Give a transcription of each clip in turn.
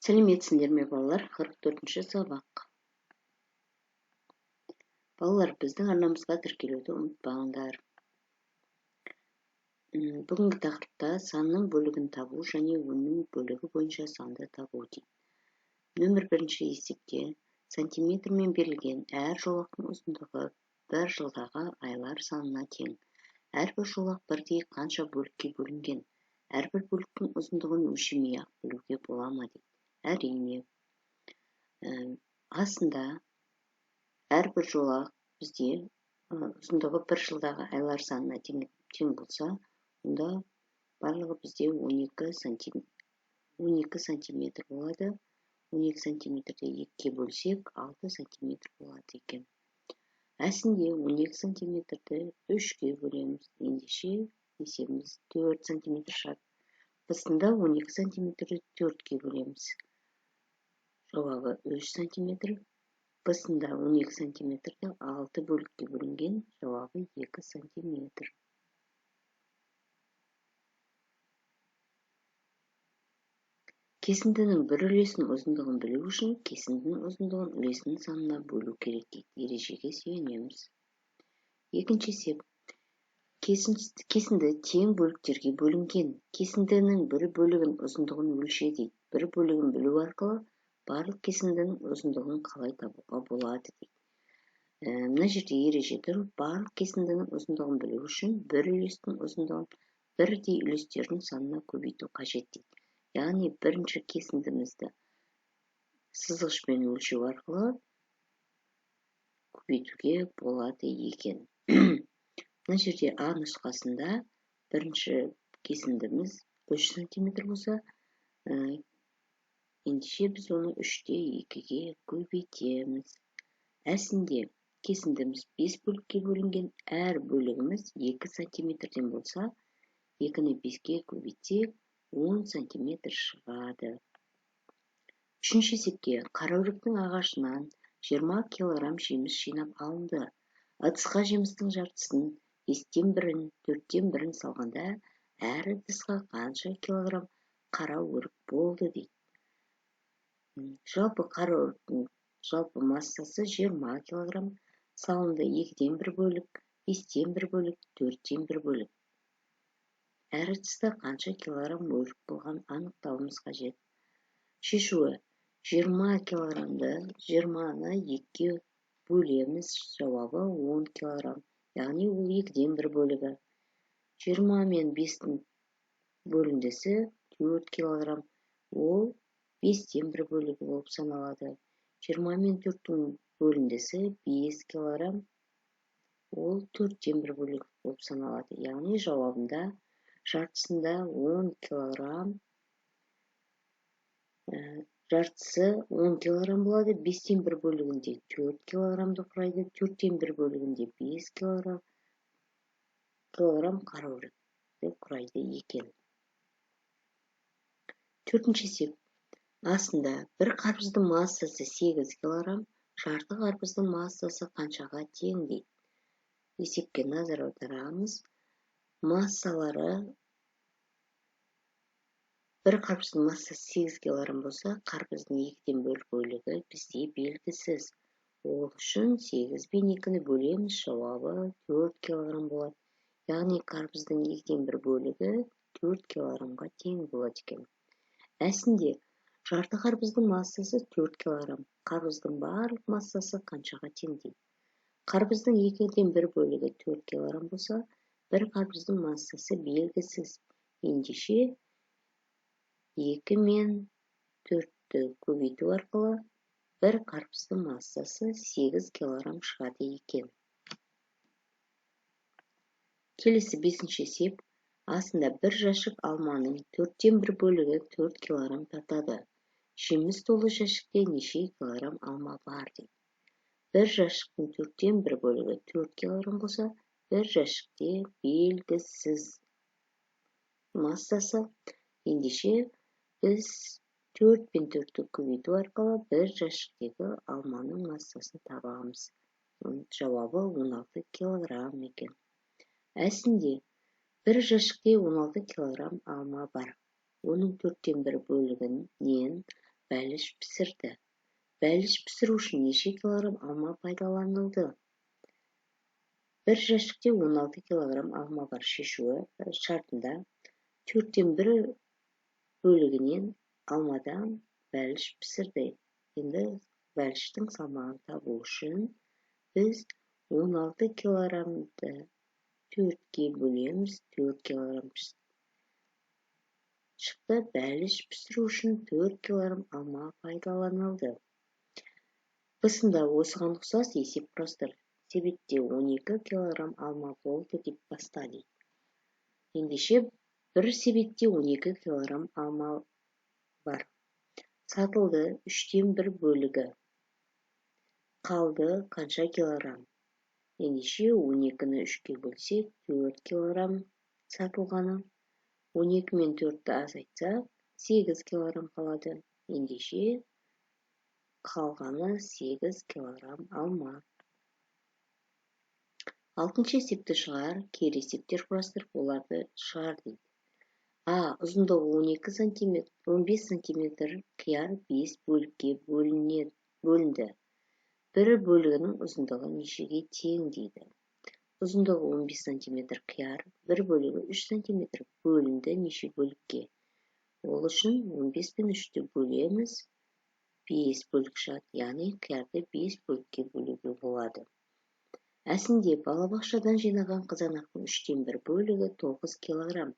Сәлеметсіңдер ме балалар? 44-ші сабақ. Балалар, біздің арнамызға тіркелуді ұмытпаңдар. Бүгінгі тақырыпта санның бөлігін табу және оның бөлігі бойынша санды табу дейді. Нөмір 1-ші есепте сантиметрмен берілген әр жолақтың ұзындығы 1 жылдағы айлар санына тең. Әрбір жолақ бірдей қанша бөлікке бөлінген? Әрбір бөліктің ұзындығын өлшемей ақ бөлуге бола ма дейді. Әрине. Асында әрбір жолақ бізде ұзындығы 1 жылдағы айлар санына тең болса, онда барлығы бізде 12 сантиметр болады. 12 сантиметрді 2-ке бөлсек, 6 сантиметр болады екен. Әсінде 12 сантиметрді 3-ке бөлеміз. Ендеше есебіміз 4 сантиметр шығады. Бысында 12 сантиметрді 4-ке бөлеміз. Жауабы 3 сантиметр. Бысында 12 сантиметрді 6 бөлікке бөлінген, жауабы 2 сантиметр. Кесіндінің бір үлесінің ұзындығын білу үшін кесіндінің ұзындығын үлесінің санына бөлу керек дейді. Ережеге сүйенеміз. Екінші есеп. Кесінді тең бөліктерге бөлінген. Кесіндінің бір бөлігін ұзындығын өлше дейді. Бір бөлігін білу арқылы барлық кесіндінің ұзындығын қалай табуға болады дейді. Мына жерде ереже тұр. Барлық кесіндінің ұзындығын білу үшін бір үлестің ұзындығын бірдей үлестердің санына көбейту қажет дейді. Яғни бірінші кесіндімізді сызғышпен өлшеу арқылы көбейтуге болады екен. Мына жерде А нұсқасында бірінші кесіндіміз 3 сантиметр болса, ендеше біз оны 3-те 2-ге көбейтеміз. Әсінде кесіндіміз 5 бөлікке бөлінген, әр бөлігіміз 2 сантиметрден болса, 2-ні 5-ке көбейтсек, 10 сантиметр шығады. Үшінші есепте қараөріктің ағашынан 20 килограмм жеміс жинап алынды. Ыдысқа жемістің жартысын 5-тен 1-ін, 4-тен 1-ін салғанда, әр ыдысқа қанша килограмм қараөрік болды дейді. Жалпы қараөріктің жалпы массасы 20 килограмм, салынды 2-тен 1 бөлік, 5-тен 1 бөлік, 4-тен 1 бөлік. Әр ыдыста қанша килограмм өрік болған анықтауымыз қажет. Шешуі 20 килограммды 20-ны 2-ке бөлеміз, жауабы 10 килограмм. Яғни ол 2-ден 1 бөлігі. 20 мен 5-тің бөліндісі 4 килограмм. Ол 5-тен 1 бөлігі болып саналады. 20 мен 4-тің бөліндісі 5 килограмм. Ол 4-тен 1 бөлігі болып саналады. Яғни жауабында жартысында 10 килограмм, жартысы 10 килограмм болады, 5-тен 1 бөлігінде 4 килограммды құрайды, 4-тен 1 бөлігінде 5 килограмм қараөрікті құрайды екен. Төртінші есеп. Астында бір қарбыздың массасы 8 килограмм, жарты қарбыздың массасы қаншаға тең дейді. Есепке назар аударамыз. Массалары бір қарбыздың массасы 8 килограмм болса, қарбыздың 2-ден 1 бөлігі бізде белгісіз. Ол үшін 8 бен 2-ні бөлеміз, жауабы 4 килограмм болады. Яғни қарбыздың 2-ден 1 бөлігі 4 килограммға тең болады екен. Әсінде жарты қарбыздың массасы 4 килограмм, қарбыздың барлық массасы қаншаға тең дейді. Қарбыздың 2-ден 1 бөлігі 4 килограмм болса, бір қарбыздың массасы белгісіз. Ендеше 2 мен 4-ті көбейту арқылы бір қарбыздың массасы 8 килограмм шығады екен. Келесі 5-ші есеп. Астында бір жәшік алманың 4-тен 1 бөлігі 4 килограмм тартады. Жеміс толы жәшікте неше килограмм алма бар дейді. Бір жәшіктің 4-тен 1 бөлігі 4 килограмм болса, бір жәшікте белгісіз массасы. Ендеше біз 4 пен 4-ті көбейту арқылы бір жәшіктегі алманың массасын табамыз. Жауабы 16 килограмм екен. Әсінде бір жәшікте 16 килограмм алма бар. Оның 4-тен 1 бөлігінен бәліш пісірді. Бәліш пісіру үшін неше килограмм алма пайдаланылды? Бір жәшікте 16 килограмм алма бар шешуі шартында 4-тен 1 бөлігінен алмадан бәліш пісірді. Енді бәліштің салмағын табу үшін біз 16 килограммды 4-ке бөлеміз, 4 килограмм шықты. Бәліш пісіру үшін 4 килограмм алма пайдаланылды. Бысында осыған ұқсас есеп құрастыр. Себетте 12 килограмм алма болды деп баста дейді. Ендеше бір себетте 12 килограмм алма бар. Сатылды 3-тен 1 бөлігі. Қалды қанша килограмм? Ендеше 12-ні 3-ке бөлсек 4 килограмм сатылғаны. 12 мен 4-ті азайтсақ 8 килограмм қалады. Ендеше қалғаны 8 килограмм алма. 6-шы есепті шығар, кері есептер құрастырып, оларды шығар дейді. Ұзындығы 12 см, 15 см қияр 5 бөлікке бөлінді. Бір бөлігінің ұзындығы нешеге тең дейді. Ұзындығы 15 см қияр, бір бөлігі 3 см бөлінді неше бөлікке. Ол үшін 15 пен 3-ті бөлеміз, 5 бөлік шығады, яғни қиярды 5 бөлікке бөлуге болады. Әсінде балабақшадан жинаған қызанақтың 3-тен 1 бөлігі 9 килограмм.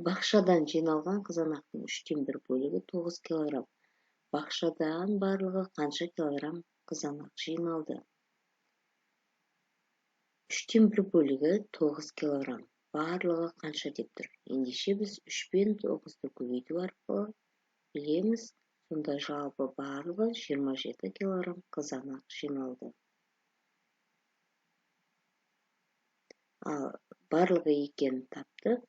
Бақшадан жиналған қызанақтың 3-тен 1 бөлігі 9 килограмм. Бақшадан барлығы қанша килограмм қызанақ жиналды? 3-тен 1 бөлігі 9 килограмм. Барлығы қанша деп тұр. Ендеше біз 3 пен 9-ды көбейту арқылы білеміз. Сонда жалпы барлығы 27 килограмм қызанақ жиналды. Барлығы екенін таптық.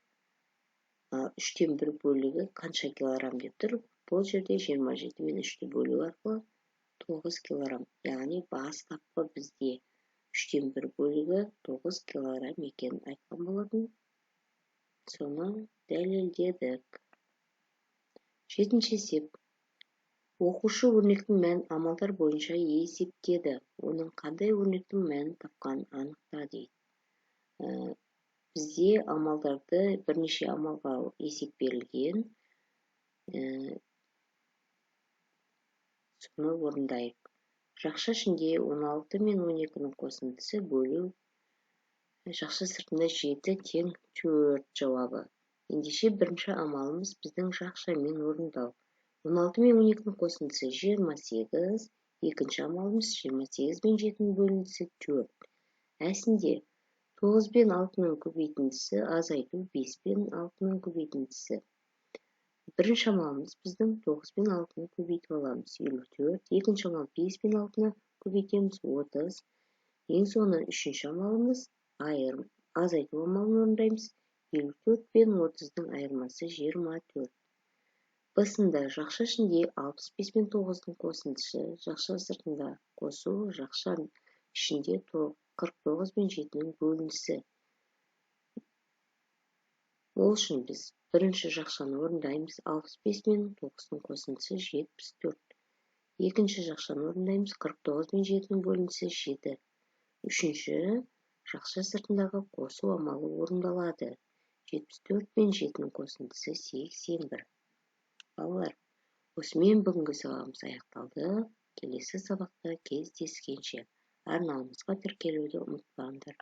3-тен 1 бөлігі қанша килограмм деп тұр. Бұл жерде 27 мен 3-ті бөлу арқылы 9 килограмм. Яғни бастапқы бізде 3-тен 1 бөлігі 9 килограмм екенін айтқан болатын. Соны дәлелдедік. 7-ші есеп. Оқушы өрнектің мәнін амалдар бойынша есептеді. Оның қандай өрнектің мәнін тапқанын анықта дейді. Бізде амалдарды бірнеше амалға есеп берілген. Соны орындайық. Жақша ішінде 16 мен 12-ның қосындысы бөлу. Жақша сыртында 7 тең 4 жауабы. Ендеше бірінші амалымыз біздің жақшамен орындау. 16 мен 12-ның қосындысы 28. Екінші амалымыз 28 мен 7-ның бөліндісі 4. Әсінде 9 пен 6-ның көбейтіндісі азайту 5 пен 6-ның көбейтіндісі. Бірінші амалымыз біздің 9 пен 6-ны көбейтіп аламыз 54. Екінші амал 5 пен 6-ны көбейтеміз 30. Ең соңынан үшінші амалымыз азайту амалын орындаймыз. 54 пен 30-ның айырмасы 24. Бысында жақша ішінде 65 пен 9-ның қосындысы, жақша сыртында қосу, жақша ішінде 49 пен 7-ның бөліндісі. Ол үшін біз бірінші жақшаны орындаймыз. 65 пен 9-ның қосындысы 74. Екінші жақшаны орындаймыз. 49 пен 7-ның бөліндісі 7. Үшінші жақша сыртындағы қосу амалы орындалады. 74 пен 7-ның қосындысы 81. Балалар, осымен бүгінгі сабағымыз аяқталды. Келесі сабақта кездескенше арнамызға тіркелуді ұмытпаңдар.